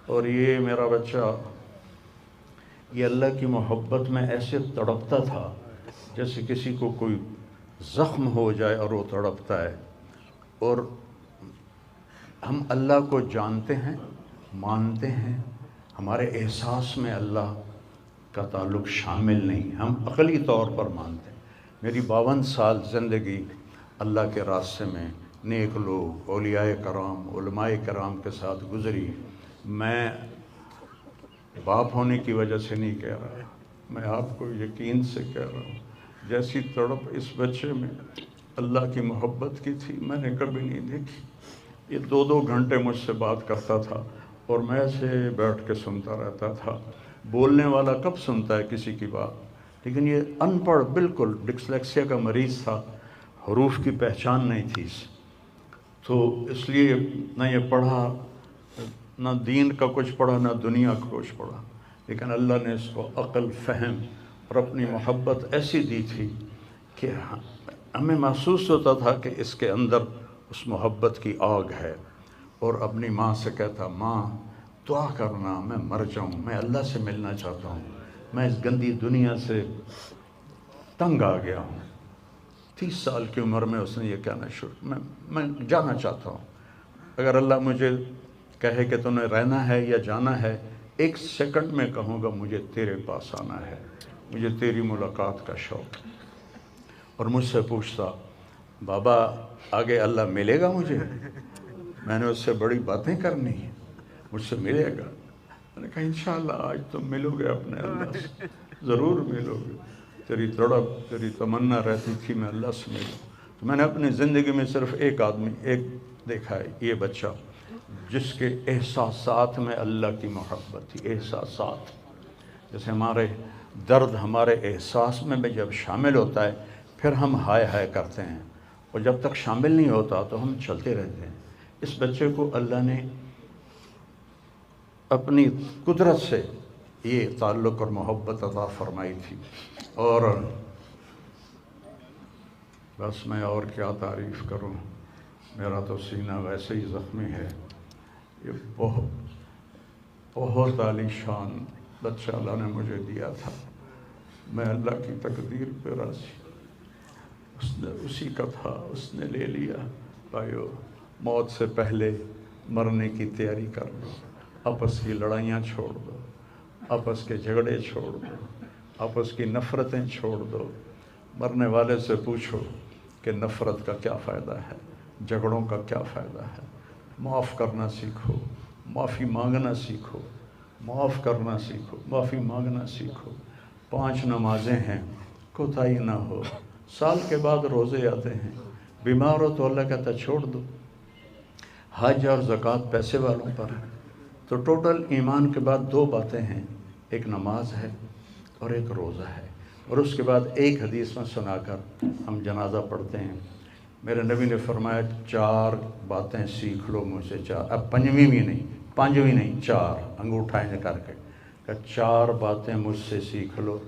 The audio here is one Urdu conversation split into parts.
اور یہ میرا بچہ یہ اللہ کی محبت میں ایسے تڑپتا تھا جیسے کسی کو کوئی زخم ہو جائے اور وہ تڑپتا ہے. اور ہم اللہ کو جانتے ہیں، مانتے ہیں، ہمارے احساس میں اللہ کا تعلق شامل نہیں، ہم عقلی طور پر مانتے ہیں. میری 52 سال زندگی اللہ کے راستے میں نیک لوگ، اولیاء کرام، علماء کرام کے ساتھ گزری. میں باپ ہونے کی وجہ سے نہیں کہہ رہا، میں آپ کو یقین سے کہہ رہا ہوں، جیسی تڑپ اس بچے میں اللہ کی محبت کی تھی میں نے کبھی نہیں دیکھی. یہ 2 گھنٹے مجھ سے بات کرتا تھا اور میں ایسے بیٹھ کے سنتا رہتا تھا. بولنے والا کب سنتا ہے کسی کی بات، لیکن یہ ان پڑھ، بالکل ڈسلیکسیا کا مریض تھا، حروف کی پہچان نہیں تھی اسے، تو اس لیے نہ یہ پڑھا، نہ دین کا کچھ پڑھا، نہ دنیا کا کچھ پڑھا. لیکن اللہ نے اس کو عقل، فہم اور اپنی محبت ایسی دی تھی کہ ہمیں محسوس ہوتا تھا کہ اس کے اندر اس محبت کی آگ ہے. اور اپنی ماں سے کہتا، ماں دعا کرنا میں مر جاؤں، میں اللہ سے ملنا چاہتا ہوں، میں اس گندی دنیا سے تنگ آ گیا ہوں. 30 سال کی عمر میں اس نے یہ کہنا شروع، میں جانا چاہتا ہوں. اگر اللہ مجھے کہے کہ تمہیں رہنا ہے یا جانا ہے، 1 سیکنڈ میں کہوں گا مجھے تیرے پاس آنا ہے، مجھے تیری ملاقات کا شوق ہے. اور مجھ سے پوچھتا، بابا آگے اللہ ملے گا مجھے؟ میں نے اس سے بڑی باتیں کرنی ہیں، مجھ سے ملے گا؟ میں نے کہا انشاءاللہ آج تم ملو گے اپنے اللہ سے، ضرور ملو گے. تیری تڑپ، تیری تمنا رہتی تھی میں اللہ سے ملوں. تو میں نے اپنی زندگی میں صرف ایک آدمی دیکھا ہے، یہ بچہ جس کے احساسات میں اللہ کی محبت تھی. احساسات جیسے ہمارے درد ہمارے احساس میں جب شامل ہوتا ہے پھر ہم ہائے ہائے کرتے ہیں، اور جب تک شامل نہیں ہوتا تو ہم چلتے رہتے ہیں. اس بچے کو اللہ نے اپنی قدرت سے یہ تعلق اور محبت عطا فرمائی تھی. اور بس میں اور کیا تعریف کروں، میرا تو سینہ ویسے ہی زخمی ہے. یہ بہت عالی شان بچہ اللہ نے مجھے دیا تھا. میں اللہ کی تقدیر پہ راضی، اس نے اسی کا تھا، اس نے لے لیا. بھائیو، موت سے پہلے مرنے کی تیاری کر لو، آپس کی لڑائیاں چھوڑ دو، آپس کے جھگڑے چھوڑ دو، آپس کی نفرتیں چھوڑ دو. مرنے والے سے پوچھو کہ نفرت کا کیا فائدہ ہے، جھگڑوں کا کیا فائدہ ہے. معاف کرنا سیکھو، معافی مانگنا سیکھو، معاف کرنا سیکھو، معافی مانگنا سیکھو. 5 نمازیں ہیں، کوتاہی نہ ہو. سال کے بعد روزے آتے ہیں، بیمار ہو تو اللہ کہتا چھوڑ دو. حج اور زکوٰۃ پیسے والوں پر ہے. تو ٹوٹل ایمان کے بعد 2 باتیں ہیں، ایک نماز ہے اور ایک روزہ ہے. اور اس کے بعد ایک حدیث میں سنا کر ہم جنازہ پڑھتے ہیں. میرے نبی نے فرمایا 4 باتیں سیکھ لو مجھ سے. 4، اب 5ویں بھی نہیں، 5ویں نہیں، 4 انگوٹھا کر کے کہ 4 باتیں مجھ سے سیکھ لو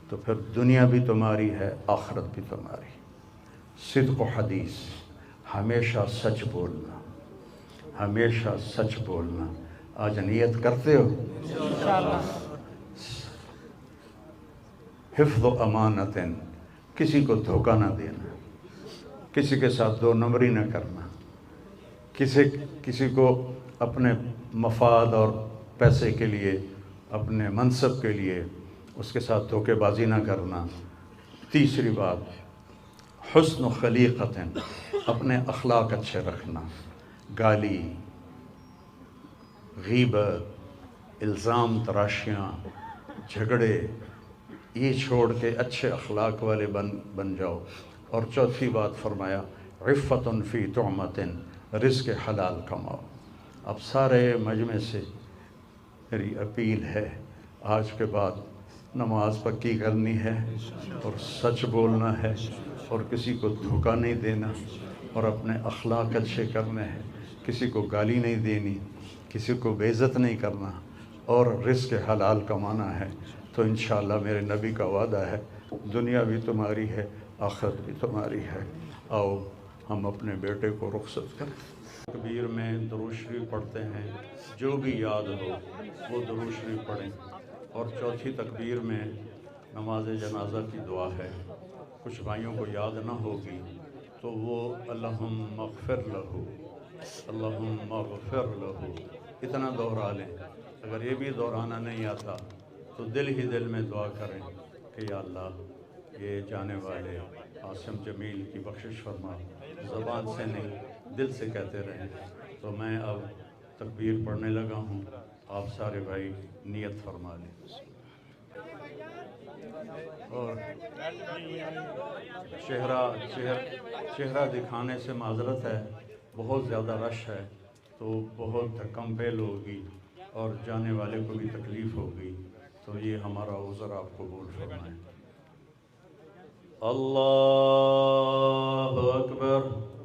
تو پھر دنیا بھی تمہاری ہے، آخرت بھی تمہاری. صدق و حدیث، ہمیشہ سچ بولنا، ہمیشہ سچ بولنا. آج نیت کرتے ہو؟ انشاءاللہ. حفظ و امانت، کسی کو دھوکہ نہ دینا، کسی کے ساتھ 2 نمبری نہ کرنا، کسی کو اپنے مفاد اور پیسے کے لیے، اپنے منصب کے لیے اس کے ساتھ دھوکے بازی نہ کرنا. تیسری بات حسن و خلیقت، اپنے اخلاق اچھے رکھنا. گالی، غیبت، الزام تراشیاں، جھگڑے، یہ چھوڑ کے اچھے اخلاق والے بن جاؤ. اور چوتھی بات فرمایا عفت فی طعمت، رزق حلال کماؤ. اب سارے مجمع سے میری اپیل ہے، آج کے بعد نماز پکی کرنی ہے اور سچ بولنا ہے اور کسی کو دھوکہ نہیں دینا اور اپنے اخلاق اچھے کرنے ہیں. کسی کو گالی نہیں دینی، کسی کو بے عزت نہیں کرنا اور رزق حلال کمانا ہے. تو انشاءاللہ میرے نبی کا وعدہ ہے، دنیا بھی تمہاری ہے، آخرت بھی تمہاری ہے. آؤ ہم اپنے بیٹے کو رخصت کریں۔ تکبیر میں درود شریف پڑھتے ہیں، جو بھی یاد ہو وہ درود شریف پڑھیں۔ اور چوتھی تکبیر میں نماز جنازہ کی دعا ہے، کچھ بھائیوں کو یاد نہ ہوگی تو وہ اللہم اغفر لہو، اللہم اغفر لہو اتنا دہرا لیں۔ اگر یہ بھی دہرانا نہیں آتا تو دل ہی دل میں دعا کریں کہ یا اللہ یہ جانے والے عاصم جمیل کی بخشش فرما، زبان سے نہیں دل سے کہتے رہیں۔ تو میں اب تکبیر پڑھنے لگا ہوں، آپ سارے بھائی نیت فرما لیں۔ اور چہرہ دکھانے سے معذرت ہے، بہت زیادہ رش ہے تو بہت کم بیل ہوگی اور جانے والے کو بھی تکلیف ہوگی، تو یہ ہمارا عذر آپ قبول فرمائیں۔ اللہ اکبر۔